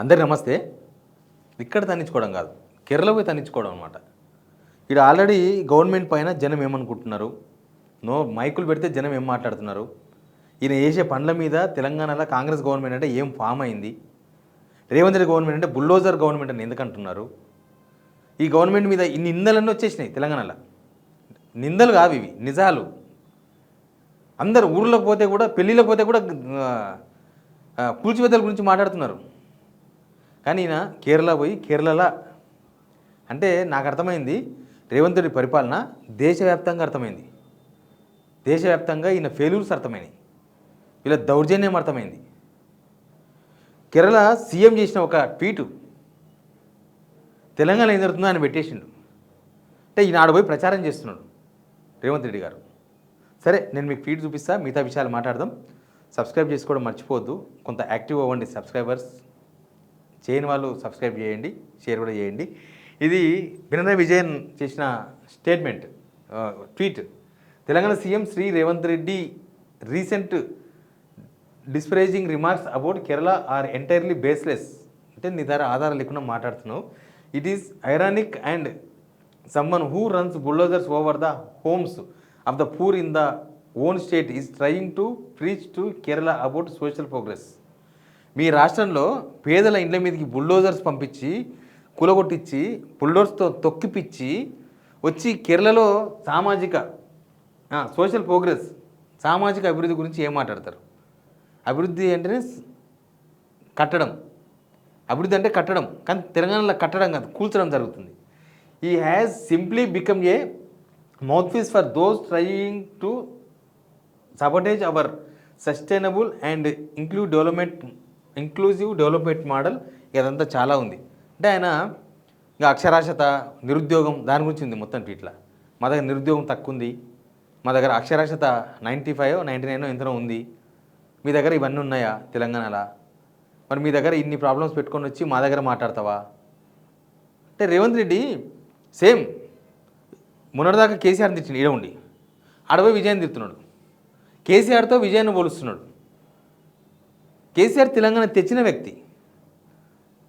అందరికి నమస్తే. ఇక్కడ తన్నించుకోవడం కాదు, కేరళ పోయి తన్నించుకోవడం అనమాట. ఇక్కడ ఆల్రెడీ గవర్నమెంట్ పైన జనం ఏమనుకుంటున్నారు, మైకులు పెడితే జనం ఏం మాట్లాడుతున్నారు, ఈయన చేసే పనుల మీద తెలంగాణలో కాంగ్రెస్ గవర్నమెంట్ అంటే ఏం ఫామ్ అయింది, రేవంత్ రెడ్డి గవర్నమెంట్ అంటే బుల్డోజర్ గవర్నమెంట్ అని ఎందుకంటున్నారు, ఈ గవర్నమెంట్ మీద ఇన్ని నిందలన్నీ వచ్చేసినాయి తెలంగాణలో. నిందలు కావు ఇవి, నిజాలు. అందరు ఊర్లోకి పోతే కూడా, పెళ్ళిళ్ళకి పోతే కూడా కూల్చివేతల గురించి మాట్లాడుతున్నారు. కానీ ఈయన కేరళ పోయి కేరళలో అంటే నాకు అర్థమైంది, రేవంత్ రెడ్డి పరిపాలన దేశవ్యాప్తంగా అర్థమైంది. దేశవ్యాప్తంగా ఈయన ఫెయిల్యూర్స్ అర్థమైనాయి, వీళ్ళ దౌర్జన్యం అర్థమైంది. కేరళ సీఎం చేసిన ఒక ట్వీటు తెలంగాణ ఏం జరుగుతుందో ఆయన పెట్టేసిండు. అంటే ఈయన ఆడ పోయి ప్రచారం చేస్తున్నాడు రేవంత్ రెడ్డి గారు. సరే, నేను మీకు ఫీడ్ చూపిస్తా, మిగతా విషయాలు మాట్లాడదాం. సబ్స్క్రైబ్ చేసుకోవడం మర్చిపోవద్దు, కొంత యాక్టివ్ అవ్వండి. సబ్స్క్రైబర్స్ చేయని వాళ్ళు సబ్స్క్రైబ్ చేయండి, షేర్ కూడా చేయండి. ఇది పినరయి విజయన్ చేసిన statement, tweet. Telangana CM Shri Revanth Reddy recent disparaging remarks about Kerala are entirely baseless. అంటే నీ దగ్గర ఆధారం లేకుండా మాట్లాడుతున్నావు. It is ironic and someone who runs bulldozers over the homes of the poor in the own state is trying to preach to Kerala about social progress. మీ రాష్ట్రంలో పేదల ఇండ్ల మీదకి బుల్డోజర్స్ పంపించి, కూలగొట్టించి, బుల్డోజర్స్తో తొక్కిపిచ్చి వచ్చి కేరళలో సామాజిక సోషల్ ప్రోగ్రెస్, సామాజిక అభివృద్ధి గురించి ఏం మాట్లాడతారు? అభివృద్ధి అంటేనే కట్టడం, అభివృద్ధి అంటే కట్టడం. కానీ తెలంగాణలో కట్టడం కాదు, కూల్చడం జరుగుతుంది. ఈ has simply become a mouthpiece for those trying to sabotage our sustainable and inclusive development model. ఇదంతా చాలా ఉంది. అంటే ఆయన ఇక అక్షరాస్యత, నిరుద్యోగం దాని గురించి ఉంది మొత్తం ట్వీట్లా. మా దగ్గర నిరుద్యోగం తక్కువ ఉంది, మా దగ్గర అక్షరాస్యత 95, 99 ఎంతనో ఉంది, మీ దగ్గర ఇవన్నీ ఉన్నాయా తెలంగాణలో? మరి మీ దగ్గర ఇన్ని ప్రాబ్లమ్స్ పెట్టుకొని వచ్చి మా దగ్గర మాట్లాడతావా? అంటే రేవంత్ రెడ్డి సేమ్ మొన్నటిదాకా కేసీఆర్ని తిట్టిండు, ఈడ ఉండి ఆడపోయి విజయాన్ని తిడుతున్నాడు. కేసీఆర్తో విజయాన్ని పోలుస్తున్నాడు. కేసీఆర్ తెలంగాణ తెచ్చిన వ్యక్తి,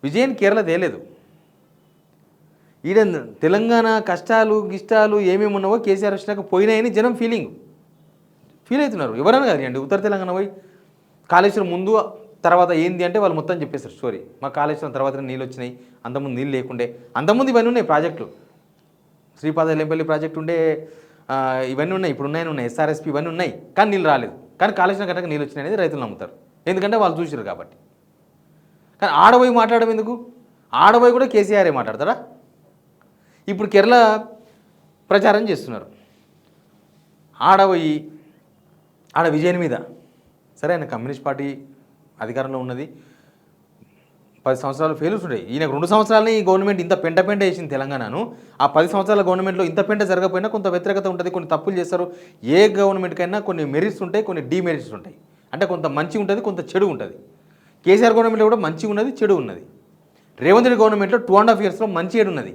విజయన్ కేరళ తేలేదు. ఈడ తెలంగాణ కష్టాలు గిష్టాలు ఏమేమి ఉన్నావో కేసీఆర్ వచ్చినాక పోయినాయని జనం ఫీల్ అవుతున్నారు. ఎవరైనా కానీ అండి, ఉత్తర తెలంగాణ పోయి కాళేశ్వరం ముందు తర్వాత ఏంది అంటే వాళ్ళు మొత్తం చెప్పేస్తారు స్టోరీ. మా కాళేశ్వరం తర్వాత నీళ్ళు వచ్చినాయి, అంతకుముందు నీళ్ళు లేకుండే, అంతకుముందు ఇవన్నీ ఉన్నాయి ప్రాజెక్టులు. శ్రీపాద ఎల్లంపల్లి ప్రాజెక్టు ఉండే, ఇవన్నీ ఉన్నాయి, ఇప్పుడు ఉన్నాయి, ఎస్ఆర్ఎస్పి ఇవన్నీ ఉన్నాయి, కానీ నీళ్ళు రాలేదు. కానీ కాళేశ్వరం కట్టక నీళ్ళు వచ్చినాయి అనేది రైతులు నమ్ముతారు, ఎందుకంటే వాళ్ళు చూసారు కాబట్టి. కానీ ఆడబోయి మాట్లాడడం ఎందుకు? ఆడబోయి కూడా కేసీఆరే మాట్లాడతారా? ఇప్పుడు కేరళ ప్రచారం చేస్తున్నారు. ఆడబోయి ఆడ విజయన్ మీద, సరే ఆయన కమ్యూనిస్ట్ పార్టీ అధికారంలో ఉన్నది, 10 సంవత్సరాలు ఫెయిల్యూర్స్ ఉంటాయి. ఈయనకు 2 సంవత్సరాలని ఈ గవర్నమెంట్ ఇంత పెంట వేసింది తెలంగాణను. ఆ 10 సంవత్సరాల గవర్నమెంట్లో ఇంత పెంట జరగకపోయినా కొంత వ్యతిరేకత ఉంటుంది, కొన్ని తప్పులు చేస్తారు. ఏ గవర్నమెంట్కైనా కొన్ని మెరిట్స్ ఉంటాయి, కొన్ని డీమెరిట్స్ ఉంటాయి. అంటే కొంత మంచి ఉంటుంది, కొంత చెడు ఉంటుంది. కేసీఆర్ గవర్నమెంట్లో కూడా మంచి ఉన్నది, చెడు ఉన్నది. రేవంత్ రెడ్డి గవర్నమెంట్లో 2.5 ఇయర్స్లో మంచి ఏడు ఉన్నది.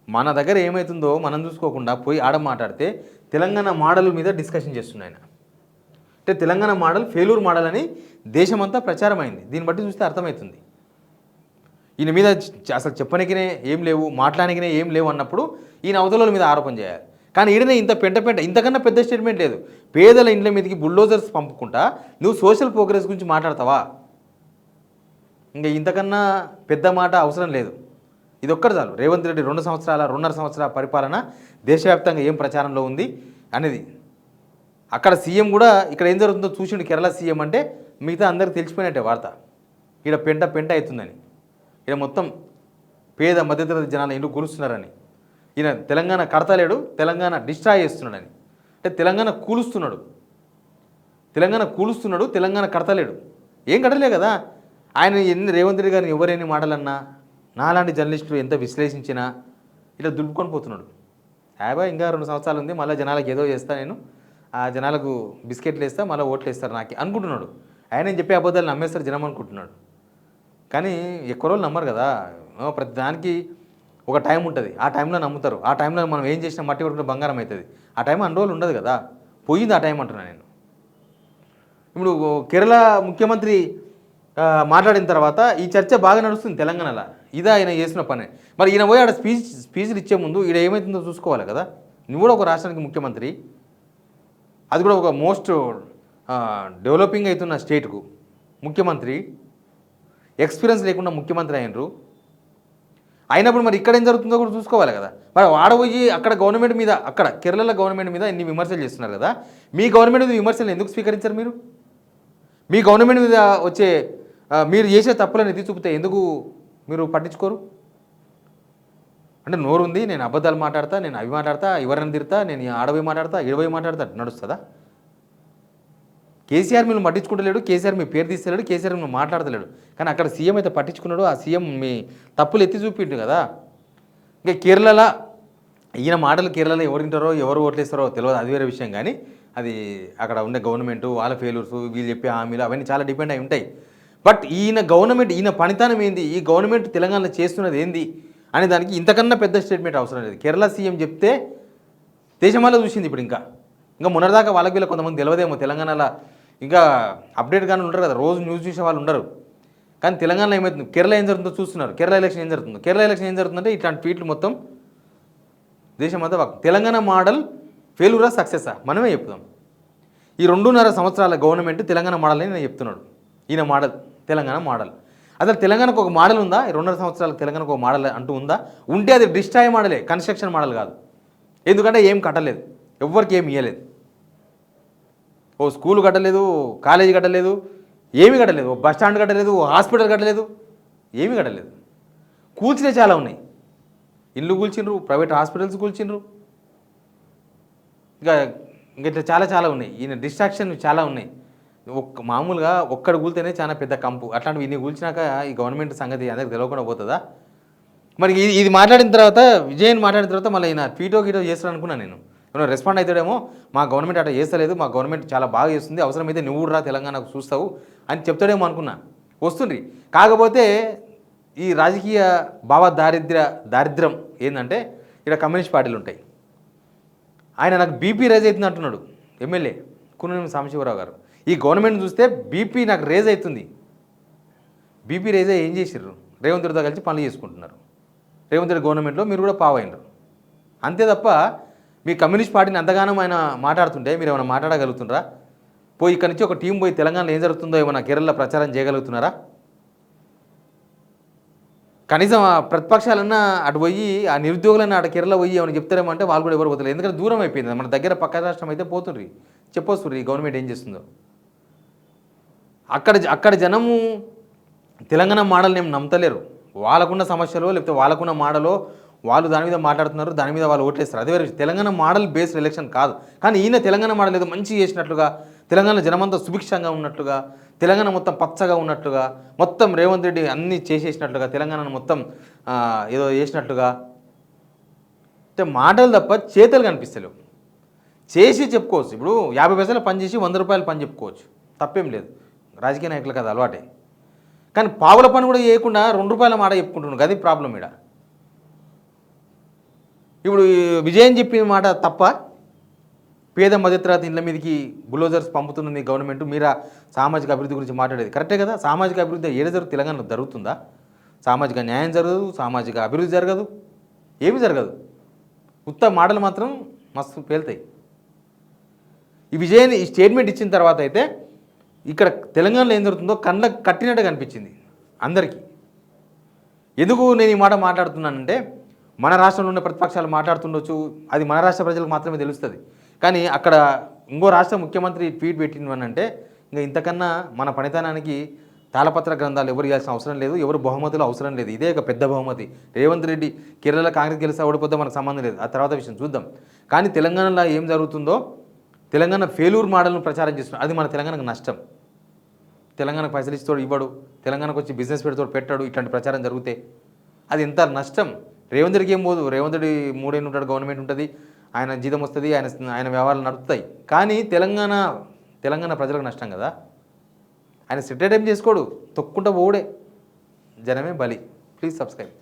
మన దగ్గర ఏమవుతుందో మనం చూసుకోకుండా పోయి ఆడ మాట్లాడితే తెలంగాణ మోడల్ మీద డిస్కషన్ చేస్తున్నాయి ఆయన. అంటే తెలంగాణ మోడల్ ఫెయిల్యూర్ మోడల్ అని దేశమంతా ప్రచారం అయింది. దీన్ని బట్టి చూస్తే అర్థమవుతుంది. ఈయన మీద అసలు చెప్పనికినే ఏం లేవు, మాట్లాడనికినే ఏం లేవు అన్నప్పుడు ఈయన అవతల మీద ఆరోపణ చేయాలి. కానీ ఈడనే ఇంత పెంట ఇంతకన్నా పెద్ద స్టేట్మెంట్ లేదు. పేదల ఇండ్ల మీదకి బుల్డోజర్స్ పంపుకుంటా నువ్వు సోషల్ ప్రోగ్రెస్ గురించి మాట్లాడతావా? ఇంకా ఇంతకన్నా పెద్ద మాట అవసరం లేదు. ఇది ఒక్కటి చాలు. రేవంత్ రెడ్డి 2.5 సంవత్సరాల పరిపాలన దేశవ్యాప్తంగా ఏం ప్రచారంలో ఉంది అనేది. అక్కడ సీఎం కూడా ఇక్కడ ఏం జరుగుతుందో చూసిండు. కేరళ సీఎం అంటే మిగతా అందరికి తెలిసిపోయినట్టే వార్త. ఇక్కడ పెంట అవుతుందని, ఇక్కడ మొత్తం పేద మధ్యతరగతి జనాల ఇండ్లు కూలుస్తున్నారని, ఈయన తెలంగాణ కడతలేడు, తెలంగాణ డిస్ట్రాయ్ చేస్తున్నాడని. అంటే తెలంగాణ కూలుస్తున్నాడు, తెలంగాణ కడతలేడు. ఏం కట్టలే కదా ఆయన. రేవంత్ రెడ్డి గారిని ఎవరైనా మాటలన్నా, నాలాంటి జర్నలిస్టులు ఎంత విశ్లేషించినా ఇట్లా దులుపుకొని పోతున్నాడు. ఇంకా 2 సంవత్సరాలు ఉంది, మళ్ళీ జనాలకు ఏదో చేస్తా, నేను ఆ జనాలకు బిస్కెట్లు వేస్తా, మళ్ళీ ఓట్లు వేస్తారు నాకు అనుకుంటున్నాడు. ఆయన చెప్పే అబద్ధాలు నమ్మేస్తారు జనం అనుకుంటున్నాడు. కానీ ఎక్కువ రోజులు నమ్మరు కదా. ప్రతి దానికి ఒక టైం ఉంటుంది, ఆ టైంలో నమ్ముతారు. ఆ టైంలో మనం ఏం చేసినా మట్టి కొట్టుకుంటే బంగారం అవుతుంది. ఆ టైం అన్ని రోజులు ఉండదు కదా, పోయింది ఆ టైం అంటున్నాను నేను. ఇప్పుడు కేరళ ముఖ్యమంత్రి మాట్లాడిన తర్వాత ఈ చర్చ బాగా నడుస్తుంది తెలంగాణలో. ఇదే ఆయన చేసిన పని. మరి ఈయన పోయి ఆడ స్పీచ్లు ఇచ్చే ముందు ఈడ ఏమవుతుందో చూసుకోవాలి కదా. నువ్వు కూడా ఒక రాష్ట్రానికి ముఖ్యమంత్రి, అది కూడా ఒక మోస్ట్ డెవలపింగ్ అవుతున్న స్టేట్కు ముఖ్యమంత్రి, ఎక్స్పీరియన్స్ లేకుండా ముఖ్యమంత్రి అయినరు. అయినప్పుడు మరి ఇక్కడ ఏం జరుగుతుందో కూడా చూసుకోవాలి కదా. మరి వాడబోయి అక్కడ గవర్నమెంట్ మీద, అక్కడ కేరళ గవర్నమెంట్ మీద ఇన్ని విమర్శలు చేస్తున్నారు కదా, మీ గవర్నమెంట్ మీద విమర్శలు ఎందుకు స్వీకరించారు మీరు? మీ గవర్నమెంట్ మీద వచ్చే మీరు చేసే తప్పులను ఎత్తి చూపితే ఎందుకు మీరు పట్టించుకోరు? అంటే నోరుంది, నేను అబద్ధాలు మాట్లాడతా, నేను అవి మాట్లాడతా, ఎవరిని తిడతా, నేను ఆడపోయి మాట్లాడతా, ఇడపోయి మాట్లాడతా, నడుస్తుందా? కేసీఆర్ మీరు పట్టించుకుంటలేడు, కేసీఆర్ మీ పేరు తీస్తలేడు, కేసీఆర్ మీరు మాట్లాడతలేడు. కానీ అక్కడ సీఎం అయితే పట్టించుకున్నాడు, ఆ సీఎం మీ తప్పులు ఎత్తి చూపిండు కదా. ఇంకా కేరళలో ఈయన మాటలు కేరళలో ఎవరు వింటారో ఎవరు ఓట్లేస్తారో తెలియదు, అది వేరే విషయం. కానీ అది అక్కడ ఉండే గవర్నమెంటు వాళ్ళ ఫెయిల్యూర్స్, వీళ్ళు చెప్పే హామీలు అవన్నీ చాలా డిపెండ్ అయి ఉంటాయి. బట్ ఈయన గవర్నమెంట్, ఈయన పనితనం ఏంది, ఈ గవర్నమెంట్ తెలంగాణలో చేస్తున్నది ఏంది అనే దానికి ఇంతకన్నా పెద్ద స్టేట్మెంట్ అవసరం లేదు. కేరళ సీఎం చెప్తే దేశమాలో చూసింది. ఇప్పుడు ఇంకా మొన్నటిదాకా వాళ్ళకి వీళ్ళ కొంతమంది తెలియదేమో, తెలంగాణలో ఇంకా అప్డేట్ కానీ ఉంటారు కదా, రోజు న్యూస్ చూసే వాళ్ళు ఉండరు. కానీ తెలంగాణలో ఏమవుతుంది, కేరళ ఏం జరుగుతుందో చూస్తున్నారు. కేరళ ఎలక్షన్ ఏం జరుగుతుందో, కేరళ ఎలక్షన్ ఏం జరుగుతుందంటే ఇట్లాంటి ట్వీట్లు మొత్తం దేశమంతా తెలంగాణ మోడల్ ఫెయిల్యూరా సక్సెసా మనమే చెప్తాం. ఈ 2.5 సంవత్సరాల గవర్నమెంట్ తెలంగాణ మోడల్ అని నేను చెప్తున్నాడు. ఈయన మోడల్ తెలంగాణ మోడల్. అసలు తెలంగాణకు ఒక మోడల్ ఉందా? ఈ 2.5 సంవత్సరాలకు తెలంగాణకు ఒక మోడల్ అంటూ ఉందా? ఉంటే అది డిస్ట్రాయ్ మోడలే, కన్స్ట్రక్షన్ మోడల్ కాదు. ఎందుకంటే ఏం కట్టలేదు, ఎవ్వరికి ఏమి ఇవ్వలేదు. ఓ స్కూల్ కట్టలేదు, కాలేజీ కట్టలేదు, ఏమీ కట్టలేదు, ఓ బస్ స్టాండ్ కట్టలేదు, ఓ హాస్పిటల్ కట్టలేదు, ఏమీ కట్టలేదు. కూల్చినే చాలా ఉన్నాయి. ఇల్లు కూల్చిండ్రు, ప్రైవేట్ హాస్పిటల్స్ కూల్చిండ్రు, ఇంకా ఇట్లా చాలా ఉన్నాయి. ఈయన డిస్ట్రాక్షన్ చాలా ఉన్నాయి. మామూలుగా ఒక్కడ కూలితేనే చాలా పెద్ద కంపు, అట్లాంటివి ఇన్ని కూల్చినాక ఈ గవర్నమెంట్ సంగతి అందరికి తెలియకుండా పోతుందా? మరి ఇది మాట్లాడిన తర్వాత, విజయన్ మాట్లాడిన తర్వాత మళ్ళీ ఈయన ట్వీటో చేస్తాడు అనుకున్నాను నేను. ఏమైనా రెస్పాండ్ అవుతాడేమో, మా గవర్నమెంట్ అట్లా చేస్తలేదు, మా గవర్నమెంట్ చాలా బాగా చేస్తుంది, అవసరమైతే నువ్వు రా తెలంగాణకు చూస్తావు అని చెప్తాడేమో అనుకున్నా. వస్తుంది. కాకపోతే ఈ రాజకీయ దారిద్ర్యం ఏంటంటే ఇక్కడ కమ్యూనిస్ట్ పార్టీలు ఉంటాయి. ఆయన నాకు బీపీ రేజ్ అవుతుంది అంటున్నాడు ఎమ్మెల్యే కూనంనేని సాంబశివరావు గారు. ఈ గవర్నమెంట్ చూస్తే బీపీ నాకు రేజ్ అవుతుంది. బీపీ రేజ్ అయ్యి ఏం చేసిర్రు? రేవంత్ రెడ్డితో కలిసి పనులు చేసుకుంటున్నారు. రేవంత్ రెడ్డి గవర్నమెంట్లో మీరు కూడా పావైనరు. అంతే తప్ప మీ కమ్యూనిస్ట్ పార్టీని అంతగానం ఆయన మాట్లాడుతుంటే మీరు ఏమైనా మాట్లాడగలుగుతున్నారా? పోయి ఇక్కడి నుంచి ఒక టీం పోయి తెలంగాణలో ఏం జరుగుతుందో ఏమైనా కేరళలో ప్రచారం చేయగలుగుతున్నారా? కనీసం ఆ ప్రతిపక్షాలన్నా అటు పోయి ఆ నిరుద్యోగులన్నా అటు కేరళ పోయి ఏమైనా చెప్తారేమో అంటే వాళ్ళు కూడా ఎవరు పోతలేదు. ఎందుకంటే దూరం అయిపోయింది. మన దగ్గర పక్క రాష్ట్రం అయితే పోతుండ్రి, చెప్పొస్తుంది ఈ గవర్నమెంట్ ఏం చేస్తుందో. అక్కడ జనము తెలంగాణ మోడల్ని ఏం నమ్మతలేరు. వాళ్ళకున్న సమస్యలో లేకపోతే వాళ్ళకున్న మోడలో వాళ్ళు దాని మీద మాట్లాడుతున్నారు, దాని మీద వాళ్ళు ఓట్లేస్తారు. అదే వేరే తెలంగాణ మోడల్ బేస్డ్ ఎలక్షన్ కాదు. కానీ ఈయన తెలంగాణ మోడల్ ఏదో మంచి చేసినట్లుగా, తెలంగాణ జనమంతా సుభిక్షంగా ఉన్నట్లుగా, తెలంగాణ మొత్తం పచ్చగా ఉన్నట్లుగా, మొత్తం రేవంత్ రెడ్డి అన్నీ చేసేసినట్లుగా, తెలంగాణను మొత్తం ఏదో చేసినట్లుగా అంటే మాటలు తప్ప చేతలు కనిపిస్తలేవు. చేసి చెప్పుకోవచ్చు. ఇప్పుడు 50 పైసలు పని చేసి 100 రూపాయలు పని చెప్పుకోవచ్చు, తప్పేం లేదు. రాజకీయ నాయకులు కదా అలవాటే. కానీ పావుల పని కూడా చేయకుండా 2 రూపాయల మాట చెప్పుకుంటున్నాడు. అది ప్రాబ్లం ఇక్కడ. ఇప్పుడు విజయన్ చెప్పిన మాట తప్ప, పేద మధ్యతరగతి ఇళ్ళ మీదకి బుల్డోజర్స్ పంపుతున్నది గవర్నమెంట్, మీరా సామాజిక అభివృద్ధి గురించి మాట్లాడేది కరెక్టే కదా. సామాజిక అభివృద్ధి ఏడ తెలంగాణలో జరుగుతుందా? సామాజిక న్యాయం జరగదు, సామాజిక అభివృద్ధి జరగదు, ఏమీ జరగదు. ఉత్త మాటలు మాత్రం మస్తు పేలుతాయి. ఈ విజయన్ ఈ స్టేట్మెంట్ ఇచ్చిన తర్వాత అయితే ఇక్కడ తెలంగాణలో ఏం జరుగుతుందో కళ్ళకు కట్టినట్టు కనిపించింది అందరికీ. ఎందుకు నేను ఈ మాట మాట్లాడుతున్నానంటే, మన రాష్ట్రంలో ఉన్న ప్రతిపక్షాలు మాట్లాడుతుండొచ్చు, అది మన రాష్ట్ర ప్రజలకు మాత్రమే తెలుస్తుంది. కానీ అక్కడ ఇంకో రాష్ట్ర ముఖ్యమంత్రి ట్వీట్ పెట్టినవనంటే ఇంకా ఇంతకన్నా మన పనితనానికి తాళపత్ర గ్రంథాలు ఎవరు ఇవ్వాల్సిన అవసరం లేదు, ఎవరు బహుమతులు అవసరం లేదు. ఇదే ఒక పెద్ద బహుమతి. రేవంత్ రెడ్డి కేరళ కాంగ్రెస్ గెలిస్తే ఓడిపోతే మనకు సంబంధం లేదు, ఆ తర్వాత విషయం చూద్దాం. కానీ తెలంగాణలో ఏం జరుగుతుందో, తెలంగాణ ఫెయిల్యూర్ మోడల్ను ప్రచారం చేస్తున్నారు. అది మన తెలంగాణకు నష్టం. తెలంగాణకు పైసలు ఇస్తాడు ఇవ్వడు, తెలంగాణకు వచ్చి బిజినెస్ పెడతాడు పెట్టాడు, ఇట్లాంటి ప్రచారం జరిగితే అది ఎంత నష్టం. రేవంత్ రెడ్డికి ఏం పోదు. రేవంత్ రెడ్డి 3 ఏళ్ళు ఉంటాడు, గవర్నమెంట్ ఉంటుంది, ఆయన జీతం వస్తుంది, ఆయన వ్యవహారాలు నడుపుతాయి. కానీ తెలంగాణ ప్రజలకు నష్టం కదా. ఆయన సెటిల్ టైం చేసుకోడు, తొక్కుంటూ పోవుడే, జనమే బలి. Please subscribe.